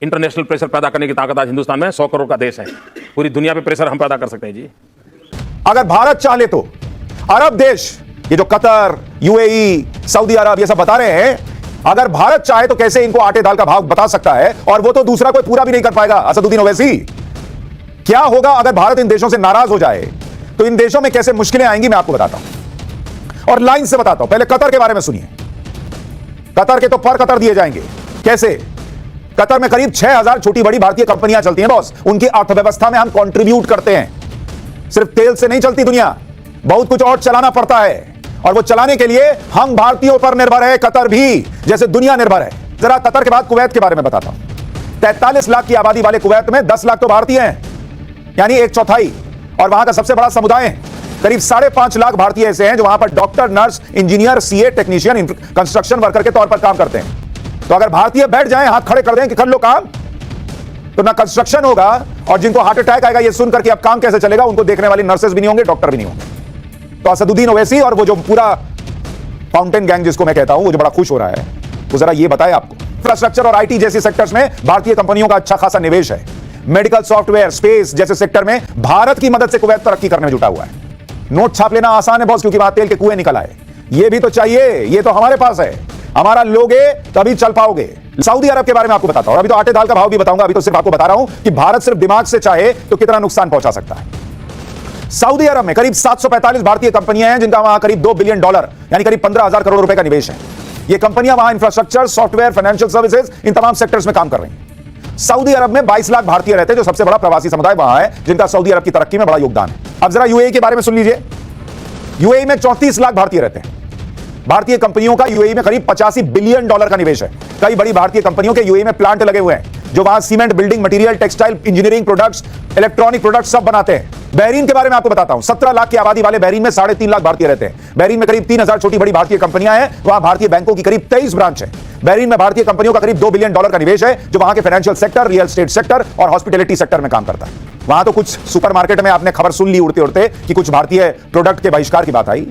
International pressure पैदा करने की ताकत आज हिंदुस्तान में 100 करोड़ का देश है। पूरी दुनिया पे प्रेशर हम पैदा कर सकते हैं जी। अगर भारत चाहे तो अरब देश, ये जो कतर, यूएई, सऊदी अरब ये सब बता रहे हैं, अगर भारत चाहे तो कैसे इनको आटे दाल का भाव बता सकता है, और वो तो दूसरा कोई पूरा भी नहीं कर पाएगा। असदुद्दीन ओवैसी, क्या होगा अगर भारत इन देशों से नाराज हो जाए तो इन देशों में कैसे मुश्किलें आएंगी, मैं आपको बताता हूं और लाइन से बताता हूं। पहले कतर के बारे में सुनिए। कतर के तो पर कतर दिए जाएंगे। कैसे? कतर में करीब 6000 छोटी बड़ी भारतीय कंपनियां चलती हैं बॉस। उनकी अर्थव्यवस्था में हम कंट्रीब्यूट करते हैं। सिर्फ तेल से नहीं चलती दुनिया, बहुत कुछ और चलाना पड़ता है, और वो चलाने के लिए हम भारतीयों पर निर्भर है। कतर भी जैसे दुनिया निर्भर है। जरा कतर के बाद कुवैत के बारे में बताता हूं। 43 लाख की आबादी वाले कुवैत में 10 लाख तो भारतीय हैं, यानी 1/4, और वहां का सबसे बड़ा समुदाय है। करीब 5.5 लाख भारतीय ऐसे हैं जो वहां पर doctor, nurse, engineer, CA, technician, construction worker के तौर पर काम करते हैं। तो अगर भारतीय बैठ जाएं, हाथ खड़े कर दें कि कर लो काम, तो ना कंस्ट्रक्शन होगा, और जिनको हार्ट अटैक आएगा ये सुनकर कि अब काम कैसे चलेगा, उनको देखने वाली नर्सेस भी नहीं होंगे, डॉक्टर भी नहीं होंगे। तो असदुद्दीन ओवैसी और वो जो पूरा फाउंटेन गैंग जिसको मैं कहता हूं, वो जो बड़ा खुश हो रहा है, वो जरा ये बताए आपको। इंफ्रास्ट्रक्चर और आईटी जैसे सेक्टर्स में भारतीय कंपनियों का अच्छा खासा निवेश है। मेडिकल, सॉफ्टवेयर, स्पेस जैसे सेक्टर में भारत की मदद से कुवैत तरक्की करने में जुटा हुआ है। नोट छाप लेना आसान है बॉस, क्योंकि वहां तेल के कुएं निकल आए। ये भी तो चाहिए, ये तो हमारे पास है। हमारा लोगे तभी चल पाओगे। सऊदी अरब के बारे में आपको बताता हूं, अभी तो आटे दाल का भाव भी बताऊंगा। अभी तो सिर्फ आपको बता रहा हूं कि भारत सिर्फ दिमाग से चाहे तो कितना नुकसान पहुंचा सकता है। सऊदी अरब में करीब 745 भारतीय कंपनियां हैं, जिनका वहां करीब $2 बिलियन यानी करीब 15,000 करोड़ रुपए का निवेश है। ये कंपनियां वहां इंफ्रास्ट्रक्चर, सॉफ्टवेयर, फाइनेंशियल सर्विसेज, इन तमाम सेक्टर्स में काम कर रही हैं। सऊदी अरब में 22 लाख भारतीय रहते हैं, जो सबसे बड़ा प्रवासी समुदाय वहां है, जिनका सऊदी अरब की तरक्की में बड़ा योगदान है। अब जरा यूएई के बारे में सुन लीजिए। यूएई में 34 लाख भारतीय रहते हैं। भारतीय कंपनियों का यूएई में करीब $85 बिलियन का निवेश है। कई बड़ी भारतीय कंपनियों के यूएई में प्लांट लगे हुए हैं, जो वहां cement, building material, textile, engineering products, electronic products सब बनाते हैं। बहरीन के बारे में आपको बताता हूं। 17 लाख की आबादी वाले बहरीन में 3.5 लाख भारतीय रहते हैं। बहरीन में करीब 3000 छोटी बड़ी भारतीय कंपनियां हैं। वहां भारतीय बैंकों की करीब 23 ब्रांच है। बहरीन में भारतीय कंपनियों का करीब $2 बिलियन का निवेश है, जो वहां के financial sector, real estate sector और हॉस्पिटैलिटी सेक्टर में काम करता है। वहां तो कुछ सुपरमार्केट में आपने खबर सुन ली उड़ते उड़ते कि कुछ भारतीय प्रोडक्ट के बहिष्कार की बात आई,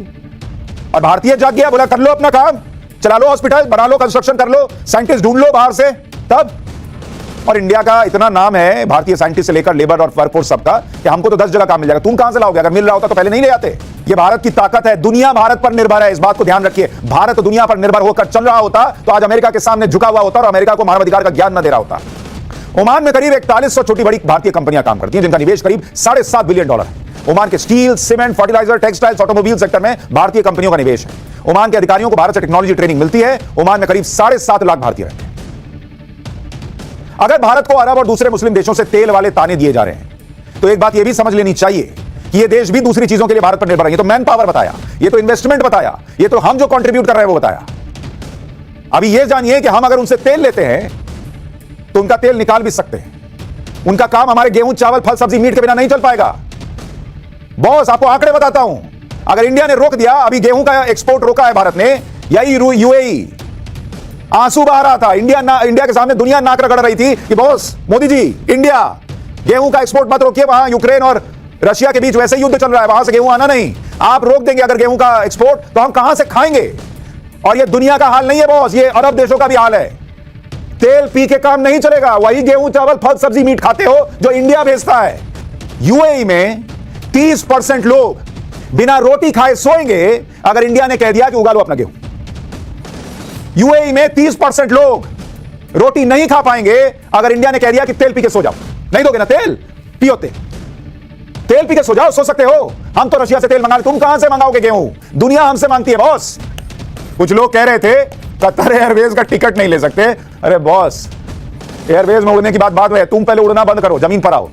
और भारतीय जाग गया, बोला कर लो अपना काम, चला लो हॉस्पिटल, बना लो, कंस्ट्रक्शन कर लो, साइंटिस्ट ढूंढ लो बाहर से। तब और इंडिया का इतना नाम है भारतीय साइंटिस्ट से लेकर लेबर और वर्कफोर्स सबका, कि हमको तो 10 जगह काम मिल जाएगा। तुम कहां से लाओगे? अगर मिल रहा होता तो पहले नहीं ले आते। ये भारत की ताकत है। दुनिया भारत पर निर्भर है, इस बात को ध्यान रखिए। भारत दुनिया पर निर्भर होकर चल रहा होता तो आज अमेरिका के सामने झुका हुआ होता और अमेरिका को मानवाधिकार का ज्ञान न दे रहा होता। ओमान में करीब 4100 छोटी बड़ी भारतीय कंपनियां काम करती हैं, जिनका निवेश करीब $7.5 बिलियन है। ओमान के steel, cement, fertiliser, textiles, automobile sector में भारतीय कंपनियों का निवेश है। ओमान के अधिकारियों को भारत से टेक्नोलॉजी ट्रेनिंग मिलती है। ओमान में करीब 7.5 लाख भारतीय रहते हैं। अगर भारत को अरब और दूसरे मुस्लिम देशों से तेल वाले ताने दिए जा रहे हैं, तो एक बात यह भी समझ लेनी चाहिए कि ये देश भी दूसरी चीजों के लिए भारत पर निर्भर है। ये तो मैन पावर बताया, ये तो इन्वेस्टमेंट बताया, ये तो हम जो कंट्रीब्यूट कर रहे हैं वो बताया। अभी ये जानिए कि हम अगर उनसे तेल लेते हैं तो उनका तेल निकाल भी सकते हैं। उनका काम हमारे गेहूं, चावल, फल, सब्जी, मीट के बिना नहीं चल पाएगा। बॉस आपको आंकड़े बताता हूं, अगर इंडिया ने रोक दिया, अभी गेहूं का एक्सपोर्ट रोका है भारत ने, यही यूएई आंसू बहा रहा था। इंडिया के सामने दुनिया नाक रगड़ रही थी कि बॉस मोदी जी, इंडिया गेहूं का एक्सपोर्ट मत रोकिए, वहां यूक्रेन और रशिया के बीच वैसे युद्ध चल रहा है, वहां से गेहूं आना नहीं। आप रोक देंगे अगर गेहूं का एक्सपोर्ट, तो हम कहां से खाएंगे? और ये दुनिया का हाल नहीं है बॉस, ये अरब देशों का भी हाल है। तेल पी के काम नहीं चलेगा। वही गेहूं, चावल, फल, सब्जी, मीट खाते हो जो इंडिया भेजता है। यूएई में 30% लोग बिना रोटी खाए सोएंगे अगर इंडिया ने कह दिया कि उगा लो अपना गेहूं। यूएई में 30% लोग रोटी नहीं खा पाएंगे अगर इंडिया ने कह दिया कि तेल पी के सो जाओ। नहीं दोगे ना तेल? पियो तेल पी के सो जाओ, सो सकते हो। हम तो रशिया से तेल मंगा, तुम कहां से मंगाओगे गेहूं? दुनिया हमसे मांगती है बॉस। कुछ लोग कह रहे थे कतर एयरवेज का टिकट नहीं ले सकते। अरे बॉस, एयरवेज में उड़ने की बात में है, तुम पहले उड़ना बंद करो, जमीन पर आओ।